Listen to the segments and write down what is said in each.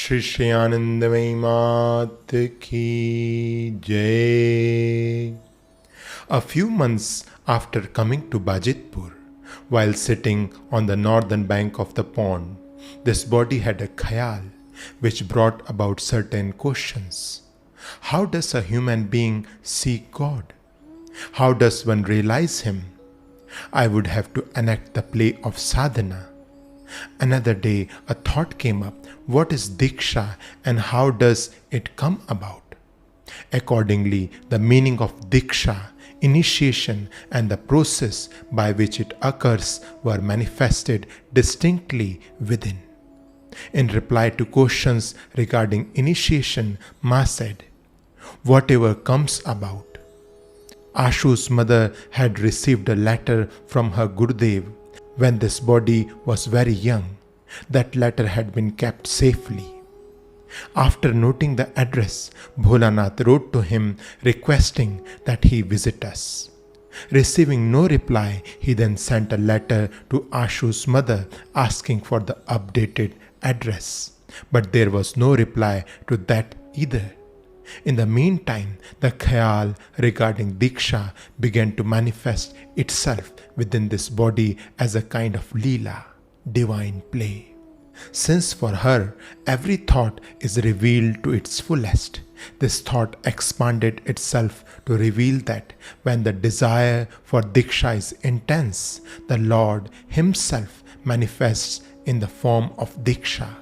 श्री श्री आनंदमयी मात की जय. A few months after coming to Bajitpur, while sitting on the northern bank of the pond, this body had a khayal which brought about certain questions. How does a human being seek God? How does one realize Him? I would have to enact the play of sadhana. Another day, a thought came up: what is Diksha and how does it come about? Accordingly, the meaning of Diksha, initiation, and the process by which it occurs were manifested distinctly within. In reply to questions regarding initiation, Ma said, "Whatever comes about." Ashu's mother had received a letter from her Gurudev when this body was very young. That letter had been kept safely. After noting the address, Bholanath wrote to him requesting that he visit us. Receiving no reply, he then sent a letter to Ashu's mother asking for the updated address. But there was no reply to that either. In the meantime, the khayal regarding Diksha began to manifest itself within this body as a kind of leela, divine play. Since for her every thought is revealed to its fullest, this thought expanded itself to reveal that when the desire for Diksha is intense, the Lord Himself manifests in the form of Diksha.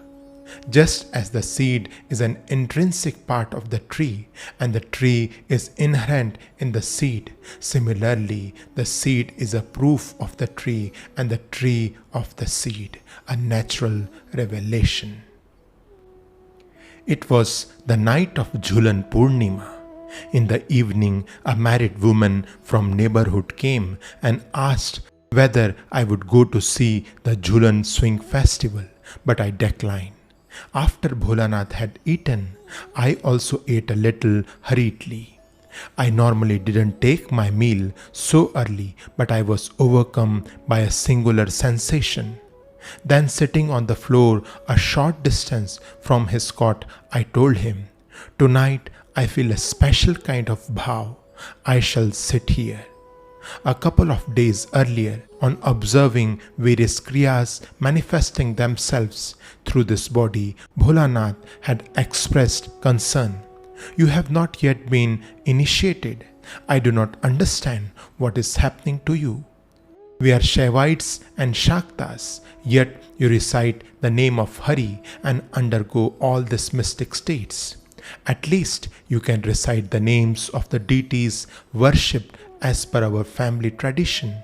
Just as the seed is an intrinsic part of the tree and the tree is inherent in the seed, similarly, the seed is a proof of the tree and the tree of the seed, a natural revelation. It was the night of Jhulan Purnima. In the evening, a married woman from neighborhood came and asked whether I would go to see the Jhulan Swing Festival, but I declined. After Bholanath had eaten, I also ate a little hurriedly. I normally didn't take my meal so early, but I was overcome by a singular sensation. Then, sitting on the floor a short distance from his cot, I told him, "Tonight I feel a special kind of bhav. I shall sit here." A couple of days earlier, on observing various kriyas manifesting themselves through this body, Bholanath had expressed concern. "You have not yet been initiated. I do not understand what is happening to you. We are Shaivites and Shaktas, yet you recite the name of Hari and undergo all these mystic states. At least you can recite the names of the deities worshipped as per our family tradition."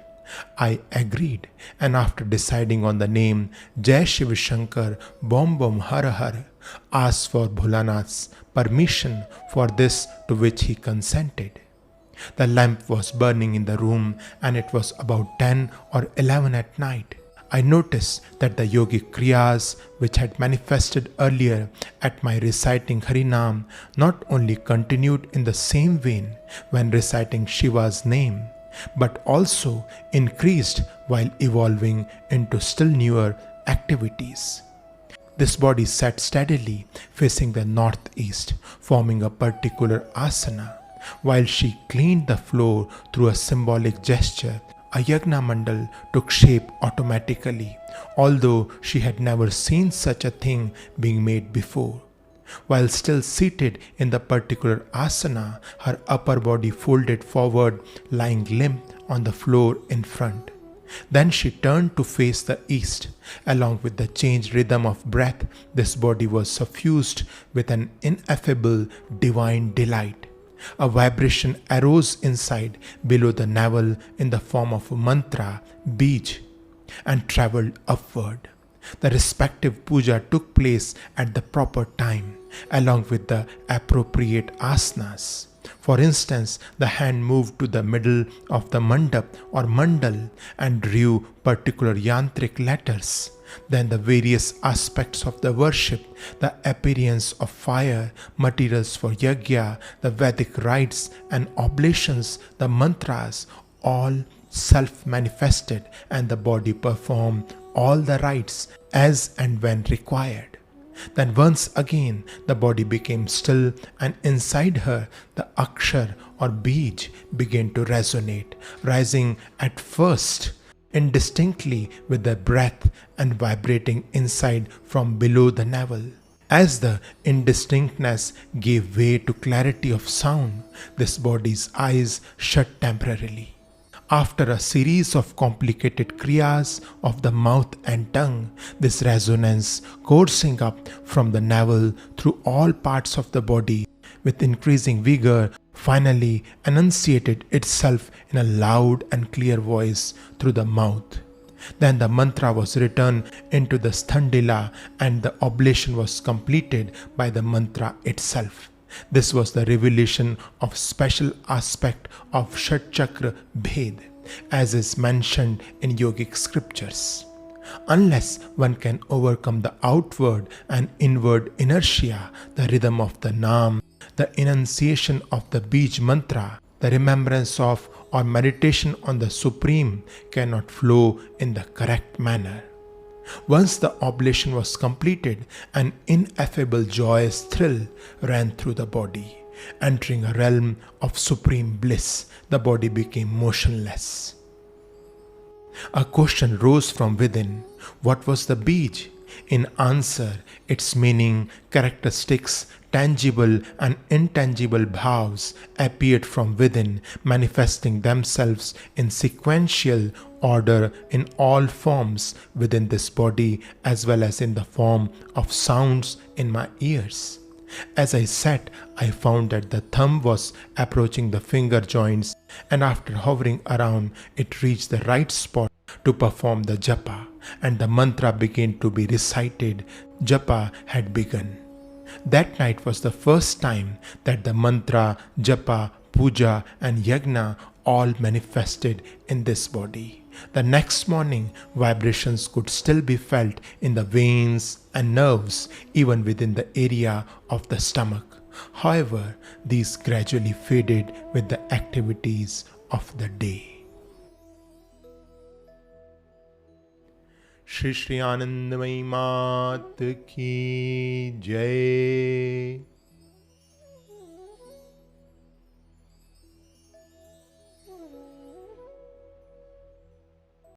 I agreed, and after deciding on the name Jai Shiv Shankar Bom Bom Har Har, asked for Bholanath's permission for this, to which he consented. The lamp was burning in the room and it was about 10 or 11 at night. I noticed that the yogic kriyas which had manifested earlier at my reciting Harinam not only continued in the same vein when reciting Shiva's name, but also increased while evolving into still newer activities. This body sat steadily facing the northeast, forming a particular asana. While she cleaned the floor through a symbolic gesture, a yagna mandal took shape automatically, although she had never seen such a thing being made before. While still seated in the particular asana, her upper body folded forward, lying limp on the floor in front. Then she turned to face the east. Along with the changed rhythm of breath, this body was suffused with an ineffable divine delight. A vibration arose inside, below the navel, in the form of a mantra, bij, and travelled upward. The respective puja took place at the proper time, along with the appropriate asanas. For instance, the hand moved to the middle of the mandap or mandal and drew particular yantric letters. Then the various aspects of the worship, the appearance of fire, materials for yajna, the Vedic rites and oblations, the mantras, all self-manifested, and the body performed all the rites as and when required. Then once again the body became still, and inside her the akshar or beej began to resonate, rising at first indistinctly with the breath and vibrating inside from below the navel. As the indistinctness gave way to clarity of sound, this body's eyes shut temporarily. After a series of complicated kriyas of the mouth and tongue, this resonance coursing up from the navel through all parts of the body with increasing vigor finally enunciated itself in a loud and clear voice through the mouth. Then the mantra was written into the sthandila and the oblation was completed by the mantra itself. This was the revelation of special aspect of Shat Chakra Bhed, as is mentioned in yogic scriptures. Unless one can overcome the outward and inward inertia, the rhythm of the Naam, the enunciation of the Bij mantra, the remembrance of or meditation on the Supreme cannot flow in the correct manner. Once the oblation was completed, an ineffable joyous thrill ran through the body. Entering a realm of supreme bliss, the body became motionless. A question rose from within. What was the Bij? In answer, its meaning, characteristics, tangible and intangible bhavs appeared from within, manifesting themselves in sequential order in all forms within this body as well as in the form of sounds in my ears. As I sat, I found that the thumb was approaching the finger joints, and after hovering around, it reached the right spot to perform the japa, and the mantra began to be recited. Japa had begun. That night was the first time that the mantra, japa, puja and yagna all manifested in this body. The next morning, vibrations could still be felt in the veins and nerves, even within the area of the stomach. However, these gradually faded with the activities of the day. Shri Shri Anandamayi Mat Ki Jai.